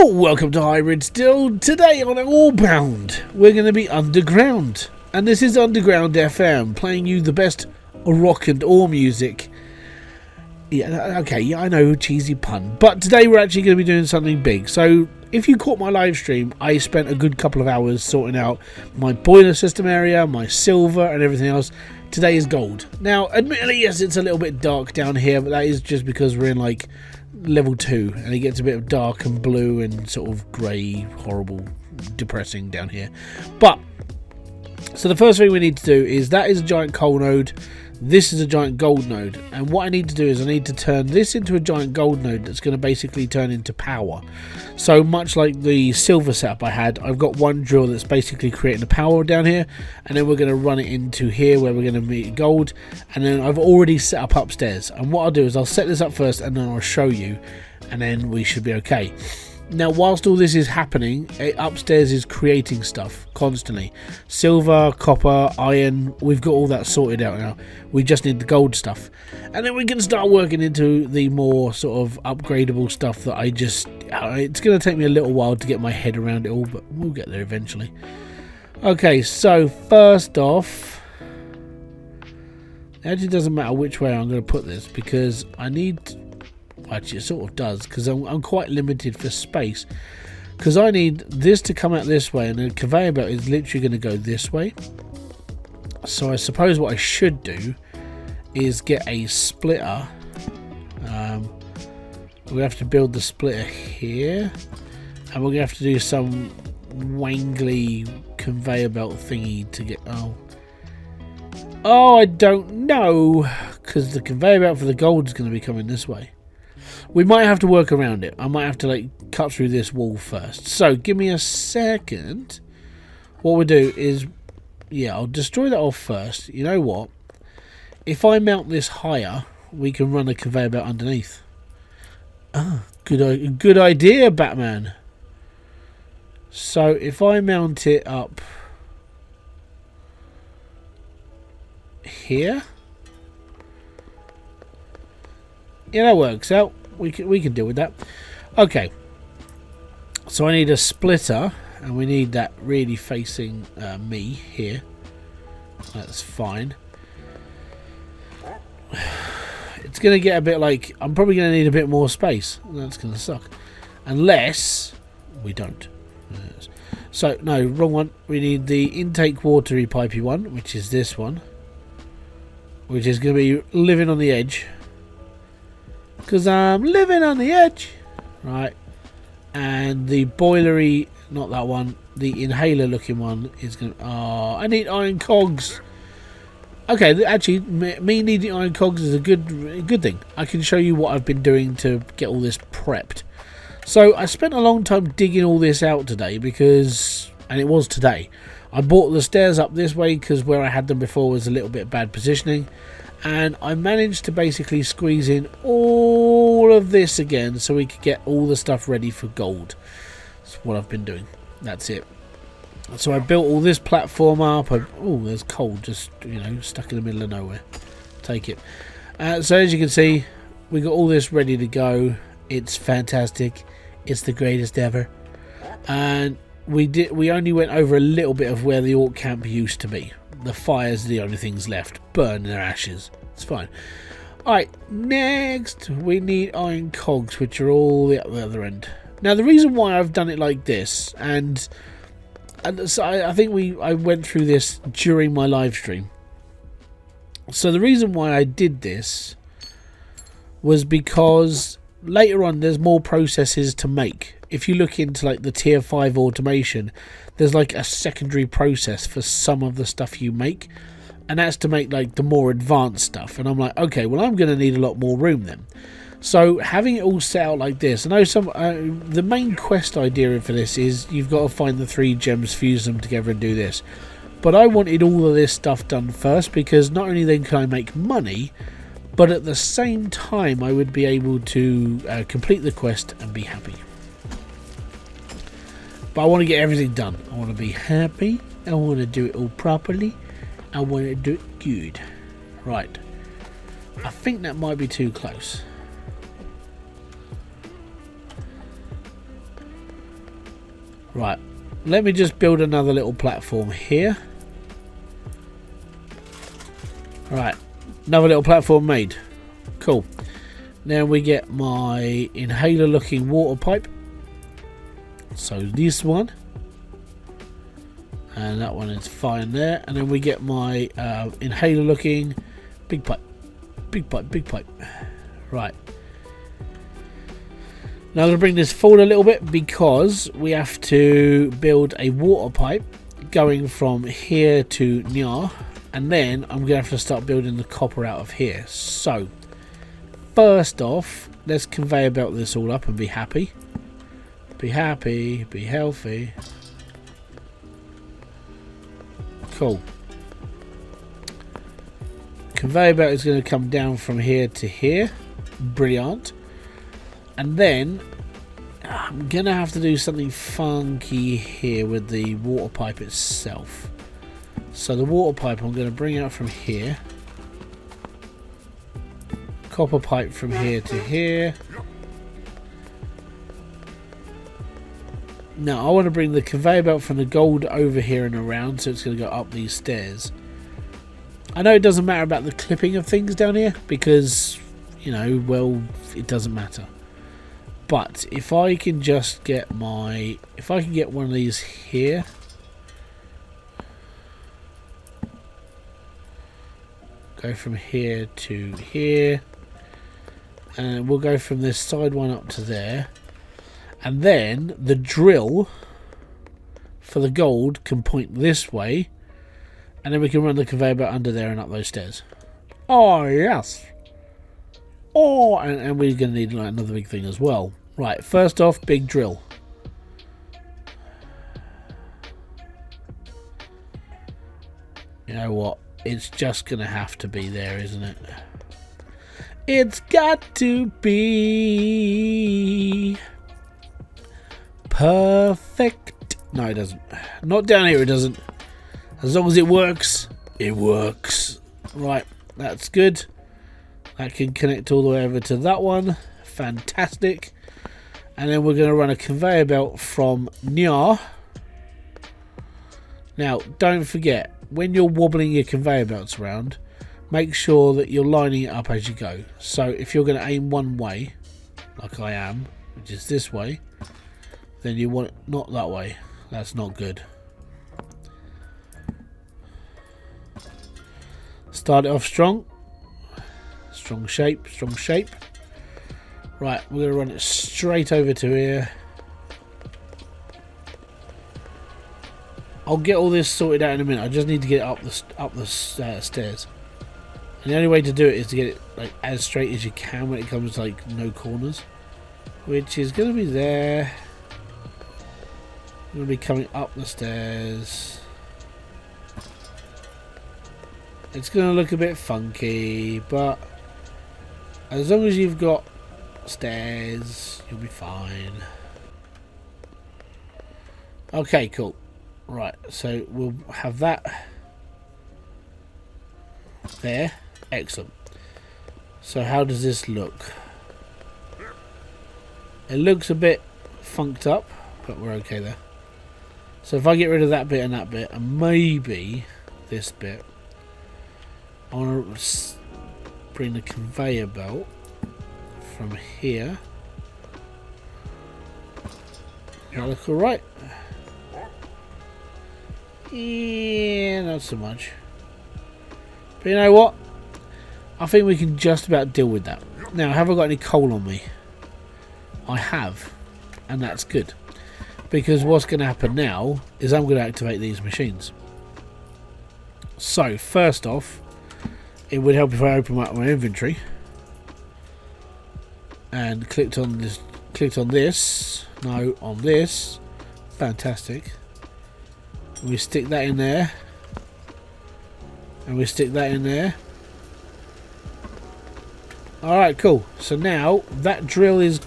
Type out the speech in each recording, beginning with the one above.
Welcome to Hybridsteel. Today on Orebound, we're going to be underground. And this is Underground FM, playing you the best rock and ore music. Yeah, okay, yeah, I know, cheesy pun. But today we're actually going to be doing something big. So, if you caught my live stream, I spent a good couple of hours sorting out my boiler system area, my silver and everything else. Today is gold. Now, admittedly, yes, it's a little bit dark down here, but that is just because we're in, like, level 2 and it gets a bit of dark and blue and sort of grey, horrible, depressing down here. But so the first thing we need to do is that is a giant coal node, this is a giant gold node, and what I need to do is I need to turn this into a giant gold node that's going to basically turn into power. So much like the silver setup I had, I've got one drill that's basically creating the power down here, and then we're going to run it into here where we're going to meet gold, and then I've already set up upstairs, and what I'll do is I'll set this up first and then I'll show you, and then we should be okay. Now, whilst all this is happening, upstairs is creating stuff constantly. Silver, copper, iron, we've got all that sorted out now. We just need the gold stuff. And then we can start working into the more sort of upgradable stuff that it's going to take me a little while to get my head around it all, but we'll get there eventually. Okay, so first off, it actually doesn't matter which way I'm going to put this because I need... Actually, it sort of does because I'm quite limited for space because I need this to come out this way and the conveyor belt is literally going to go this way. So I suppose what I should do is get a splitter. We have to build the splitter here and we're going to have to do some wangly conveyor belt thingy to get... Oh, I don't know because the conveyor belt for the gold is going to be coming this way. We might have to work around it. I might have to like cut through this wall first. So give me a second. What we'll do is, yeah, I'll destroy that off first. You know what? If I mount this higher, we can run a conveyor belt underneath. Ah, good idea, Batman. So if I mount it up here, yeah, that works out. We can deal with that. Okay, so I need a splitter and we need that really facing me here. That's fine. It's gonna get a bit like I'm probably gonna need a bit more space. That's gonna suck unless we don't. So no, wrong one. We need the intake watery pipey one, which is this one, which is gonna be living on the edge. Because I'm living on the edge. Right. And the boilery, not that one, the inhaler looking one is going to... Oh, I need iron cogs. Okay, actually, me needing iron cogs is a good thing. I can show you what I've been doing to get all this prepped. So I spent a long time digging all this out today because... And it was today. I brought the stairs up this way because where I had them before was a little bit bad positioning. And I managed to basically squeeze in all of this again so we could get all the stuff ready for gold. That's what I've been doing. That's it. So I built all this platform up. Oh, there's coal just, you know, stuck in the middle of nowhere. Take it. So as you can see, we got all this ready to go. It's fantastic. It's the greatest ever. And we only went over a little bit of where the orc camp used to be. The fire's the only things left. Burn their ashes. It's fine. Alright, next we need iron cogs, which are all at the other end. Now the reason why I've done it like this, and so I think I went through this during my live stream. So the reason why I did this was because later on there's more processes to make. If you look into like the tier 5 automation, there's like a secondary process for some of the stuff you make, and that's to make like the more advanced stuff. And I'm like, okay, well I'm going to need a lot more room then. So having it all set out like this, I know the main quest idea for this is you've got to find the 3 gems, fuse them together and do this. But I wanted all of this stuff done first because not only then can I make money, but at the same time I would be able to complete the quest and be happy. But I want to get everything done. I want to be happy. I want to do it all properly. I want to do it good. Right. I think that might be too close. Right, let me just build another little platform here. Right, another little platform made. Cool. Now we get my inhaler looking water pipe. So this one. And that one is fine there. And then we get my inhaler looking big pipe. Big pipe, big pipe. Right. Now I'm going to bring this forward a little bit because we have to build a water pipe going from here to Nya. And then I'm going to have to start building the copper out of here. So, first off, let's conveyor belt this all up and be happy. Be happy, be healthy. Cool. Conveyor belt is going to come down from here to here. Brilliant. And then I'm going to have to do something funky here with the water pipe itself. So the water pipe I'm going to bring out from here. Copper pipe from here to here. Now I want to bring the conveyor belt from the gold over here and around, so it's going to go up these stairs. I know it doesn't matter about the clipping of things down here because, you know, well, it doesn't matter. But if I can just get my, if I can get one of these here. Go from here to here. And we'll go from this side one up to there. And then the drill for the gold can point this way. And then we can run the conveyor belt under there and up those stairs. Oh, yes. Oh, and we're going to need like another big thing as well. Right, first off, big drill. You know what? It's just going to have to be there, isn't it? It's got to be perfect. No, it doesn't. Not down here, it doesn't. As long as it works, it works. Right, that's good. That can connect all the way over to that one. Fantastic. And then we're going to run a conveyor belt from Nya. Now, don't forget, when you're wobbling your conveyor belts around, make sure that you're lining it up as you go. So if you're going to aim one way, like I am, which is this way, then you want it not that way. That's not good. Start it off strong. Strong shape, strong shape. Right, we're going to run it straight over to here. I'll get all this sorted out in a minute. I just need to get it up the stairs. And the only way to do it is to get it like as straight as you can when it comes to like no corners, which is going to be there. Going to be coming up the stairs. It's going to look a bit funky, but as long as you've got stairs, you'll be fine. Okay, cool. Right, so we'll have that there. Excellent. So how does this look? It looks a bit funked up, but we're okay there. So if I get rid of that bit and maybe this bit, I want to bring the conveyor belt from here. That look alright? Yeah, not so much. But you know what? I think we can just about deal with that. Now, have I got any coal on me? I have. And that's good. Because what's going to happen now is I'm going to activate these machines. So, first off, it would help if I open up my inventory. And clicked on this. No, on this. Fantastic. We stick that in there. And we stick that in there. Alright, cool. So now that drill is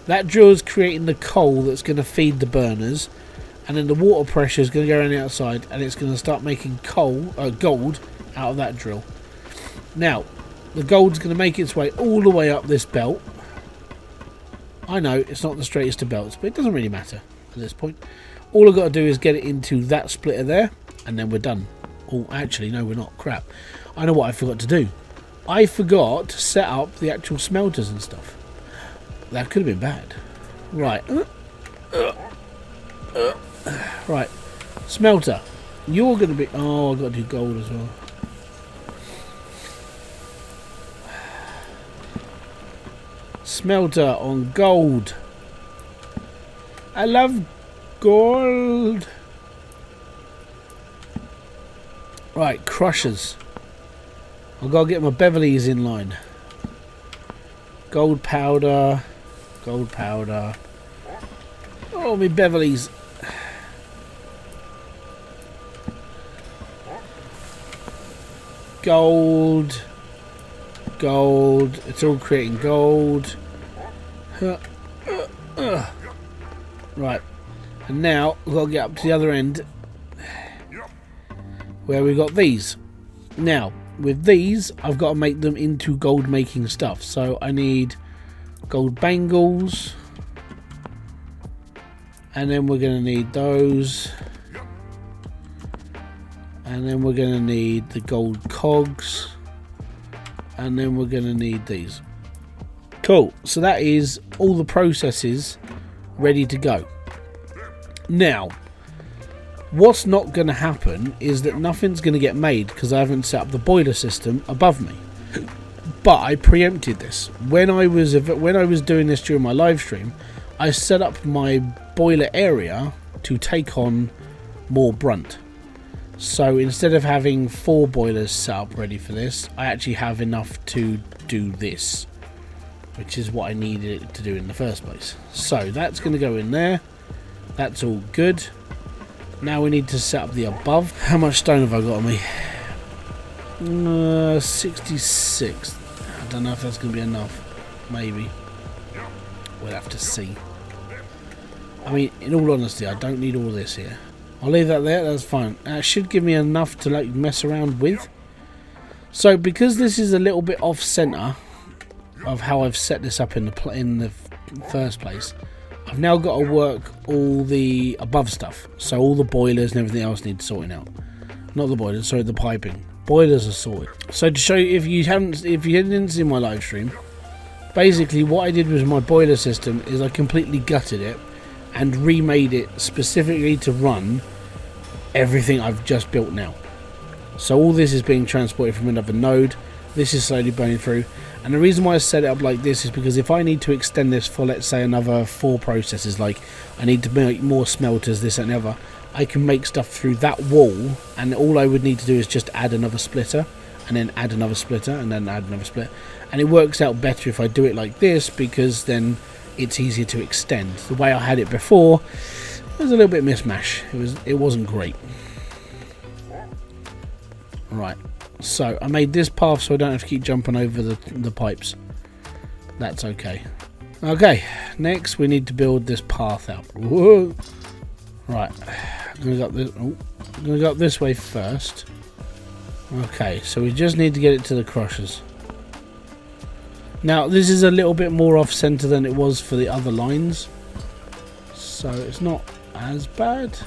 that drill is creating the coal that's going to feed the burners, and then the water pressure is going to go around the outside, and it's going to start making gold out of that drill. Now, the gold's going to make its way all the way up this belt. I know it's not the straightest of belts, but it doesn't really matter at this point. All I've got to do is get it into that splitter there, and then we're done. Oh, actually, no, we're not. Crap. I know what I forgot to do. I forgot to set up the actual smelters and stuff. That could have been bad. Right. Right. Smelter. You're going to be... Oh, I've got to do gold as well. Smelter on gold. I love gold. Right, crushers. I've got to get my Beverleys in line. Gold powder. Gold powder. Oh, my Beverleys. Gold. Gold. It's all creating gold. Right. And now we've got to get up to the other end where we got these. Now, with these, I've got to make them into gold making stuff. So I need gold bangles. And then we're going to need those. And then we're going to need the gold cogs. And then we're going to need these. Cool. So that is all the processes ready to go. Now, what's not going to happen is that nothing's going to get made because I haven't set up the boiler system above me. But I preempted this. When I was doing this during my live stream, I set up my boiler area to take on more brunt. So instead of having 4 boilers set up ready for this, I actually have enough to do this, which is what I needed it to do in the first place. So that's going to go in there. That's all good. Now we need to set up the above. How much stone have I got on me? 66. I don't know if that's going to be enough. Maybe. We'll have to see. I mean, in all honesty, I don't need all this here. I'll leave that there, that's fine. That should give me enough to like mess around with. So because this is a little bit off center of how I've set this up in the first place, I've now got to work all the above stuff. So all the boilers and everything else needs sorting out. Not the boilers, sorry, the piping. Boilers are sorted. So to show you, if you didn't see my live stream, basically what I did with my boiler system is I completely gutted it and remade it specifically to run everything I've just built now. So all this is being transported from another node. This is slowly burning through. And the reason why I set it up like this is because if I need to extend this for, let's say, another 4 processes, like I need to make more smelters, this and ever, I can make stuff through that wall, and all I would need to do is just add another splitter, and then add another splitter, and then add another splitter. And it works out better if I do it like this, because then it's easier to extend. The way I had it before, it was a little bit mishmash. It wasn't great. Right, so I made this path so I don't have to keep jumping over the pipes. That's okay. Okay, next we need to build this path out. Whoa. Right, I'm gonna go up this way first. Okay, so we just need to get it to the crushers. Now this is a little bit more off center than it was for the other lines, so it's not as bad.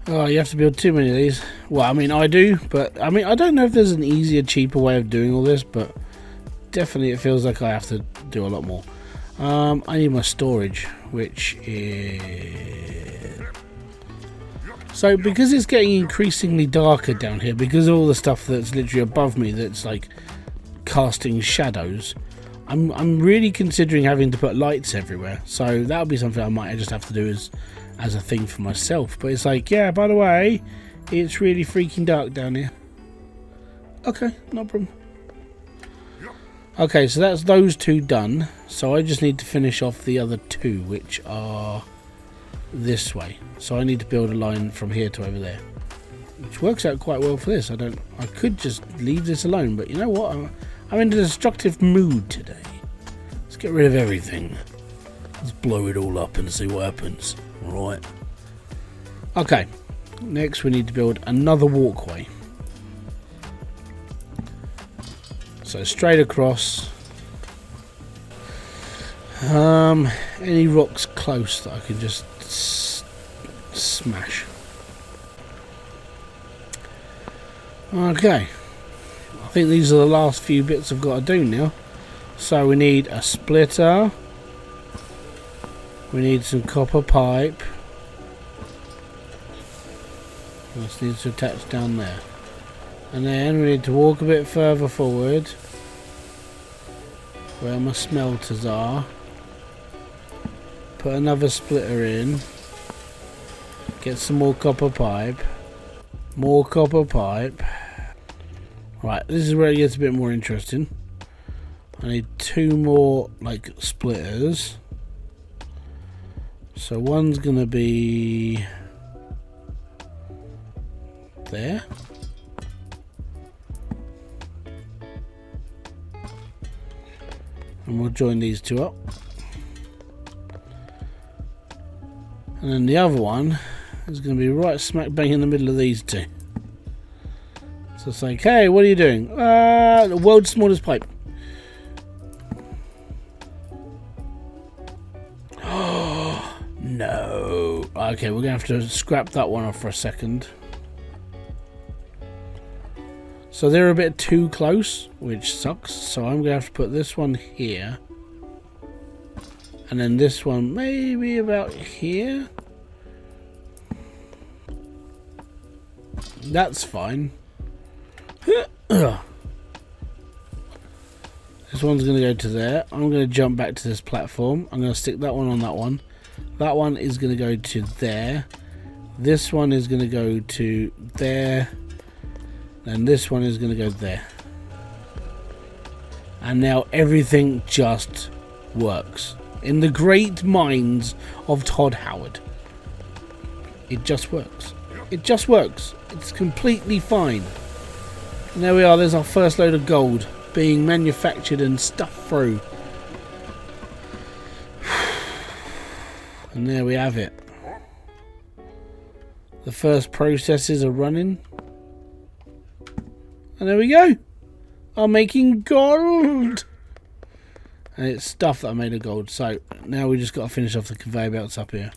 Oh, you have to build too many of these. Well, I mean, I do, but I mean, I don't know if there's an easier, cheaper way of doing all this, but definitely it feels like I have to do a lot more. I need my storage, which is... So, because it's getting increasingly darker down here, because of all the stuff that's literally above me that's like casting shadows, I'm really considering having to put lights everywhere. So that'll be something I might just have to do as a thing for myself. But it's like, yeah, by the way, it's really freaking dark down here. Okay, no problem. Okay, so that's those 2 done. So I just need to finish off the other 2, which are this way. So I need to build a line from here to over there, which works out quite well for this. I could just leave this alone, but you know what? I'm in a destructive mood today. Let's get rid of everything. Let's blow it all up and see what happens. Alright. Okay. Next we need to build another walkway. So straight across. Any rocks close that I can just smash. Okay, I think these are the last few bits I've got to do now. So we need a splitter, we need some copper pipe, this needs to attach down there, and then we need to walk a bit further forward where my smelters are, put another splitter in, get some more copper pipe, more copper pipe. Right, this is where it gets a bit more interesting. I need 2 more like splitters. So one's gonna be there. And we'll join these 2 up. And then the other one is going to be right smack bang in the middle of these 2. So it's like, hey, what are you doing? The world's smallest pipe. Oh, no. Okay, we're going to have to scrap that one off for a second. So they're a bit too close, which sucks. So I'm going to have to put this one here. And then this one maybe about here. That's fine. This one's going to go to there. I'm going to jump back to this platform. I'm going to stick that one on that one. That one is going to go to there. This one is going to go to there. And this one is going to go there. And now everything just works. In the great minds of Todd Howard. It just works. It just works. It's completely fine. And there we are. There's our first load of gold being manufactured and stuffed through. And there we have it. The first processes are running. And there we go. I'm making gold. And it's stuff that I made of gold. So now we just got to finish off the conveyor belts up here.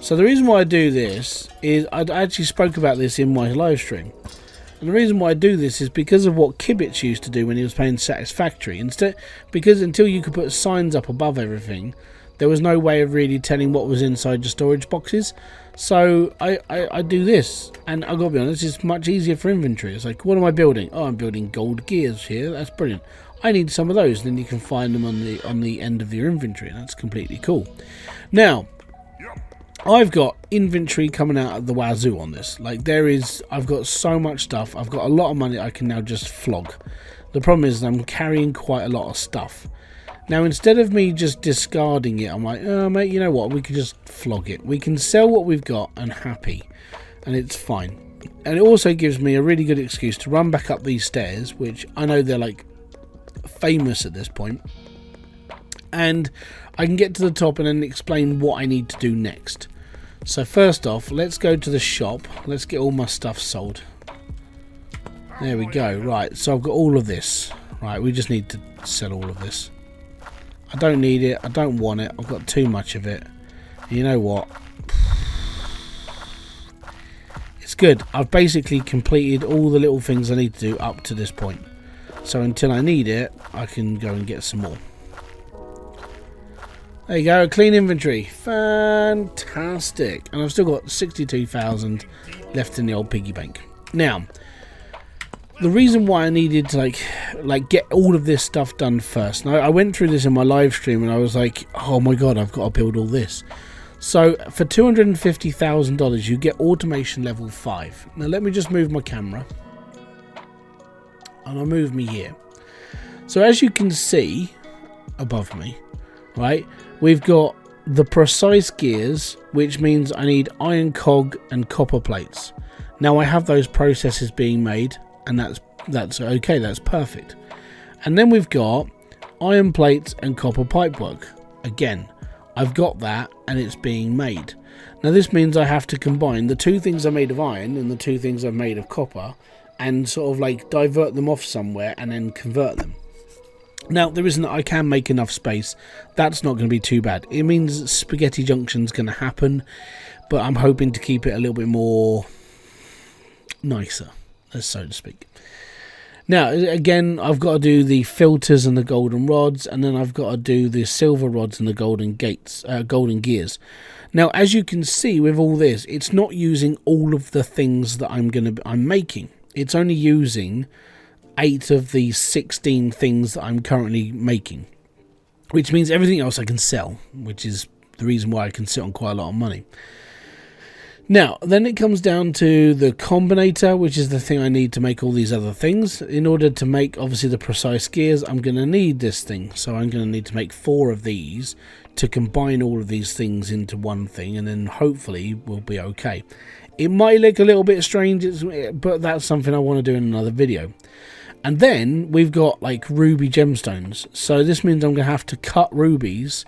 So the reason why I do this is I actually spoke about this in my live stream. And the reason why I do this is because of what Kibitz used to do when he was playing Satisfactory. Because until you could put signs up above everything, there was no way of really telling what was inside your storage boxes. So I do this, and I've got to be honest, it's much easier for inventory. It's like, what am I building? Oh, I'm building gold gears here. That's brilliant. I need some of those. And then you can find them on the end of your inventory, and that's completely cool. Now, I've got inventory coming out of the wazoo on this. Like, I've got so much stuff. I've got a lot of money I can now just flog. The problem is I'm carrying quite a lot of stuff. Now, instead of me just discarding it, I'm like, oh, mate, you know what? We can just flog it. We can sell what we've got and happy. And it's fine. And it also gives me a really good excuse to run back up these stairs, which I know they're, like, famous at this point. And I can get to the top and then explain what I need to do next. So first off, let's go to the shop. Let's get all my stuff sold. There we go. Right, so I've got all of this. Right, we just need to sell all of this. I don't need it. I don't want it. I've got too much of it. And you know what? It's good. I've basically completed all the little things I need to do up to this point. So until I need it, I can go and get some more. There you go, clean inventory. Fantastic. And I've still got 62,000 left in the old piggy bank. Now, the reason why I needed to like get all of this stuff done first. Now, I went through this in my live stream and I was like, oh my god, I've got to build all this. So for $250,000, you get automation level 5. Now let me just move my camera. And I'll move me here. So as you can see above me, right, we've got the precise gears, which means I need iron cog and copper plates. Now I have those processes being made, and that's okay, that's perfect. And then we've got iron plates and copper pipework. Again, I've got that and it's being made. Now this means I have to combine the 2 things I made of iron and the 2 things I've made of copper and sort of like divert them off somewhere and then convert them. Now, there isn't, I can make enough space. That's not going to be too bad. It means spaghetti junction's going to happen, but I'm hoping to keep it a little bit more nicer, so to speak. Now, again, I've got to do the filters and the golden rods, and then I've got to do the silver rods and the golden gears. Now, as you can see with all this, it's not using all of the things that I'm making. It's only using 8 of the 16 things that I'm currently making, which means everything else I can sell, which is the reason why I can sit on quite a lot of money. Now, then it comes down to the combinator, which is the thing I need to make all these other things. In order to make, obviously, the precise gears, I'm going to need this thing. So I'm going to need to make 4 of these to combine all of these things into one thing, and then hopefully we'll be okay. It might look a little bit strange, but that's something I want to do in another video. And then we've got like ruby gemstones. So this means I'm going to have to cut rubies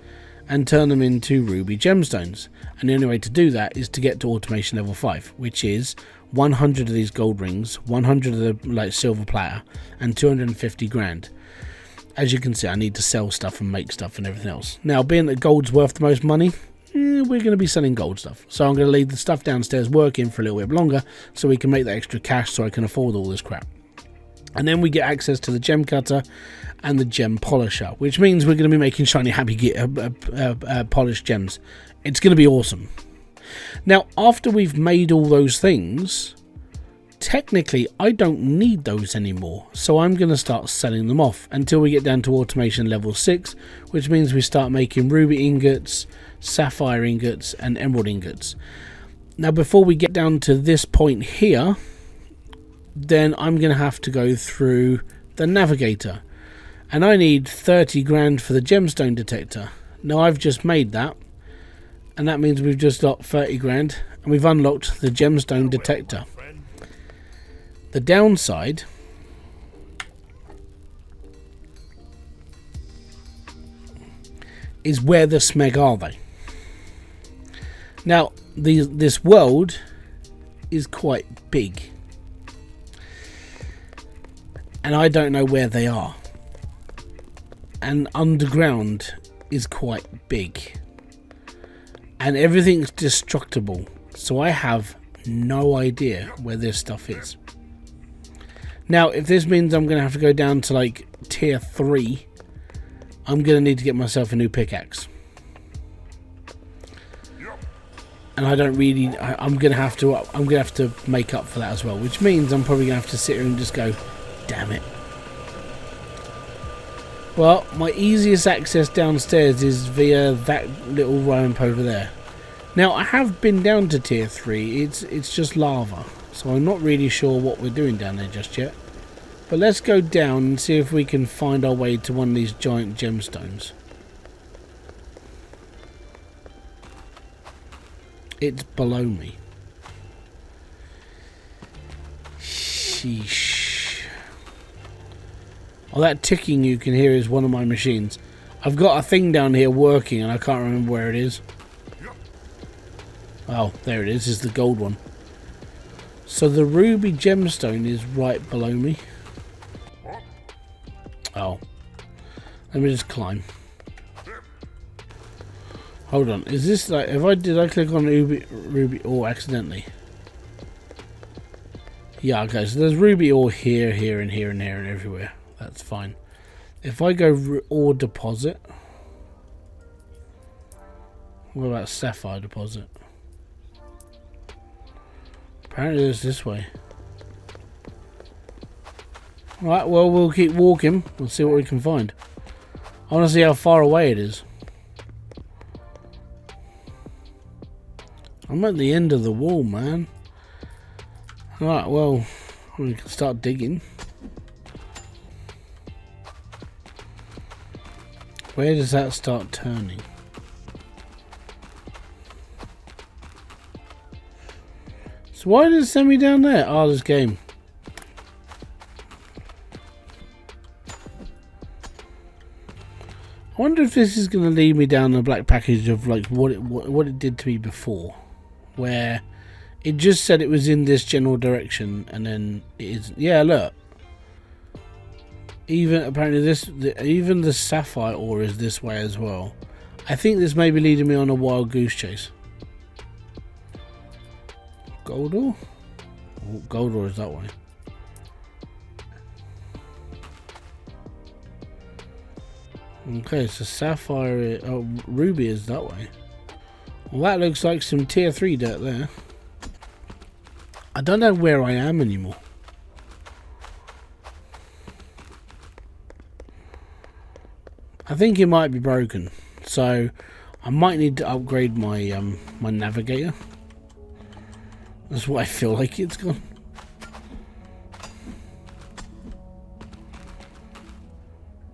and turn them into ruby gemstones. And the only way to do that is to get to automation level 5, which is 100 of these gold rings, 100 of the silver platter, and 250 grand. As you can see, I need to sell stuff and make stuff and everything else. Now, being that gold's worth the most money, we're going to be selling gold stuff. So I'm going to leave the stuff downstairs working for a little bit longer so we can make that extra cash so I can afford all this crap. And then we get access to the gem cutter and the gem polisher, which means we're going to be making shiny happy polished gems. It's going to be awesome. Now, after we've made all those things, technically I don't need those anymore, so I'm going to start selling them off until we get down to automation level 6, which means we start making ruby ingots, sapphire ingots, and emerald ingots. Now, before we get down to this point here, then I'm going to have to go through the navigator, and I need 30 grand for the gemstone detector. Now, I've just made that, and that means we've just got 30 grand and we've unlocked the gemstone detector. The downside is, where the smeg are they? Now, this world is quite big, and I don't know where they are. And underground is quite big, and everything's destructible, so I have no idea where this stuff is. Now, if this means I'm going to have to go down to like tier 3, I'm going to need to get myself a new pickaxe. And I don't really, I'm going to have to make up for that as well, which means I'm probably going to have to sit here and just go, damn it. Well, my easiest access downstairs is via that little ramp over there. Now, I have been down to tier 3, it's just lava, so I'm not really sure what we're doing down there just yet. But let's go down and see if we can find our way to one of these giant gemstones. It's below me. Sheesh. Oh, that ticking you can hear is one of my machines. I've got a thing down here working and I can't remember where it is. Oh, there it is the gold one. So the ruby gemstone is right below me. Oh. Let me just climb. Hold on, is this like, did I click on ruby ore accidentally? Yeah, okay, so there's ruby ore here, here, and here, and here, and everywhere. That's fine. If I go ore deposit, what about sapphire deposit? Apparently it's this way. Right, well, we'll keep walking. We'll see what we can find. I want to see how far away it is. I'm at the end of the wall, man. Right, well, we can start digging. Where does that start turning? So why did it send me down there? Oh, this game. I wonder if this is going to lead me down the black package of like what it did to me before, where it just said it was in this general direction, and then it is. Yeah, look. Even apparently even the sapphire ore is this way as well. I think this may be leading me on a wild goose chase. Gold ore? Oh, gold ore is that way. Okay, so sapphire, ruby is that way. Well, that looks like some tier 3 dirt there. I don't know where I am anymore. I think it might be broken, so I might need to upgrade my my navigator. That's what I feel like it's gone.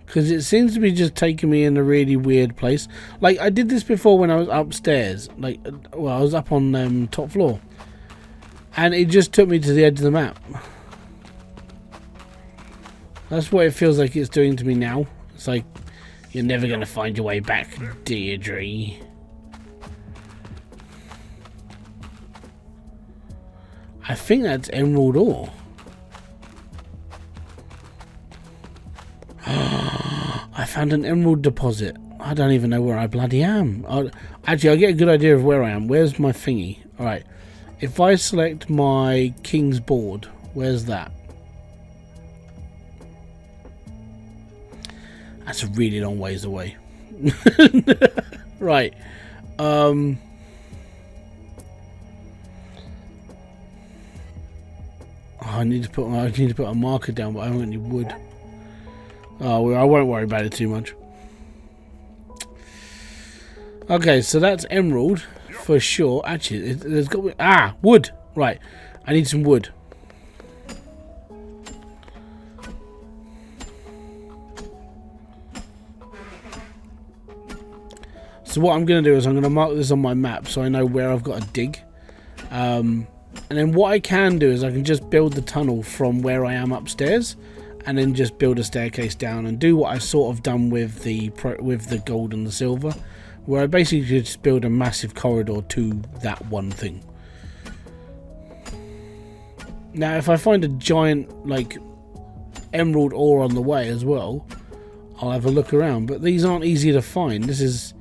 Because it seems to be just taking me in a really weird place. Like, I did this before when I was upstairs. Like, well, I was up on top floor. And it just took me to the edge of the map. That's what it feels like it's doing to me now. It's like, you're never going to find your way back, Deirdre. I think that's emerald ore. I found an emerald deposit. I don't even know where I bloody am. Actually, I get a good idea of where I am. Where's my thingy? Alright. If I select my king's board, where's that? That's a really long ways away. Right. I need to put a marker down, but I haven't got any wood. Oh, well, I won't worry about it too much. Okay, so that's emerald for sure. Actually, there's got to be, wood. Right, I need some wood. So what I'm going to do is I'm going to mark this on my map so I know where I've got to dig. And then what I can do is I can just build the tunnel from where I am upstairs, and then just build a staircase down and do what I've sort of done with the gold and the silver, where I basically just build a massive corridor to that one thing. Now, if I find a giant like emerald ore on the way as well, I'll have a look around. But these aren't easy to find. This is,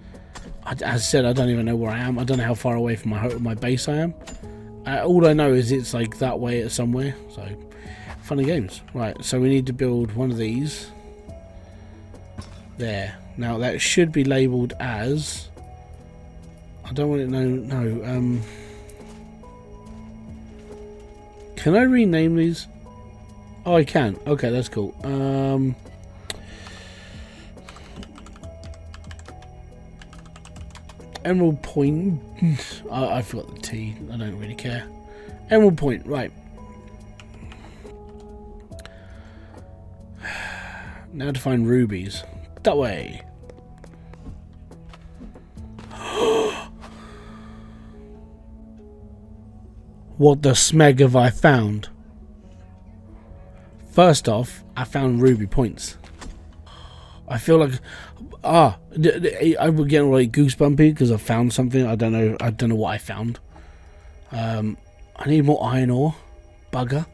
as I said, I don't even know where I am. I don't know how far away from my base I am. All I know is it's like that way somewhere. So, funny games. Right, so we need to build one of these. There. Now that should be labelled as... I don't want it... No. Can I rename these? Oh, I can. Okay, that's cool. Emerald Point. I forgot the T. I don't really care. Emerald Point, right. Now to find rubies. That way. What the smeg have I found? First off, I found ruby points. I feel like I would get like goosebumpy because I found something. I don't know what I found. I need more iron ore. Bugger.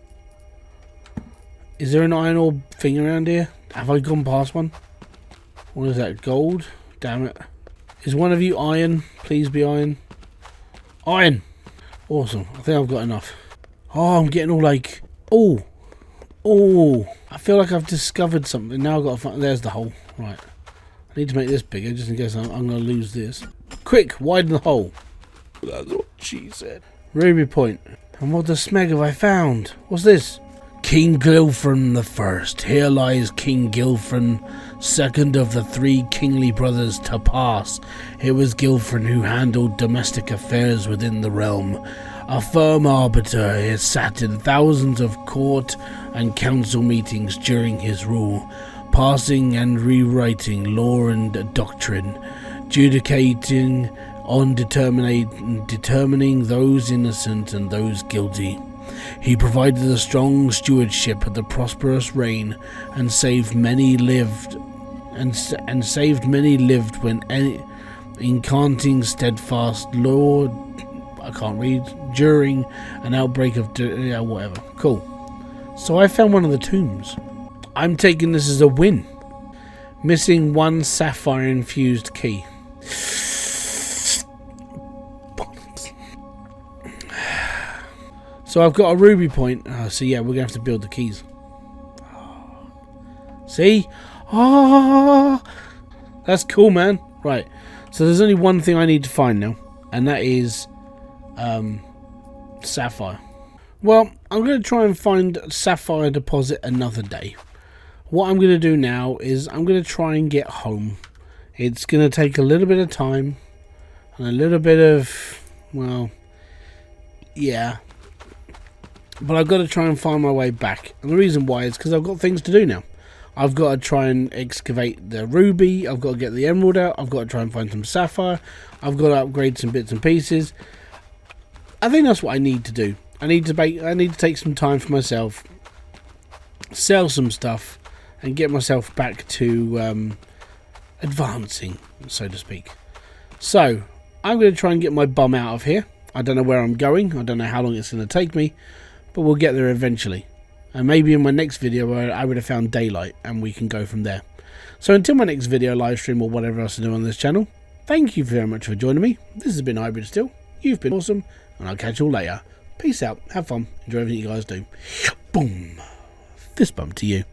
Is there an iron ore thing around here? Have I gone past one? What is that? Gold? Damn it. Is one of you iron? Please be iron. Iron! Awesome. I think I've got enough. Oh, I'm getting all like... Oh! I feel like I've discovered something. Now I've got to find... There's the hole. Right. I need to make this bigger just in case I'm going to lose this. Quick! Widen the hole. That's what she said. Ruby Point. And what the smeg have I found? What's this? King Gilfrin the First. Here lies King Gilfrin, second of the three kingly brothers to pass. It was Gilfrin who handled domestic affairs within the realm. A firm arbiter, he sat in thousands of court and council meetings during his rule, passing and rewriting law and doctrine, judicating on determining those innocent and those guilty. He provided a strong stewardship of the prosperous reign and saved many lived when incanting steadfast law. I can't read. During an outbreak of whatever. Cool. So I found one of the tombs. I'm taking this as a win. Missing one sapphire infused key. So I've got a ruby point. So yeah, we're going to have to build the keys. See? Ah, that's cool, man. Right. So there's only one thing I need to find now. And that is sapphire. Well, I'm going to try and find sapphire deposit another day. What I'm going to do now is I'm going to try and get home. It's going to take a little bit of time and a little bit of, well, yeah. But I've got to try and find my way back. And the reason why is because I've got things to do now. I've got to try and excavate the ruby. I've got to get the emerald out. I've got to try and find some sapphire. I've got to upgrade some bits and pieces. I think that's what I need to do. I need to take some time for myself, sell some stuff, and get myself back to advancing, so to speak. So I'm going to try and get my bum out of here. I don't know where I'm going. I don't know how long it's going to take me, but we'll get there eventually. And maybe in my next video I would have found daylight and we can go from there. So until my next video, live stream, or whatever else I do on this channel, thank you very much for joining me. This has been Hybridsteel. You've been awesome, and I'll catch you all later. Peace out, have fun, enjoy everything you guys do. Boom. Fist bump to you.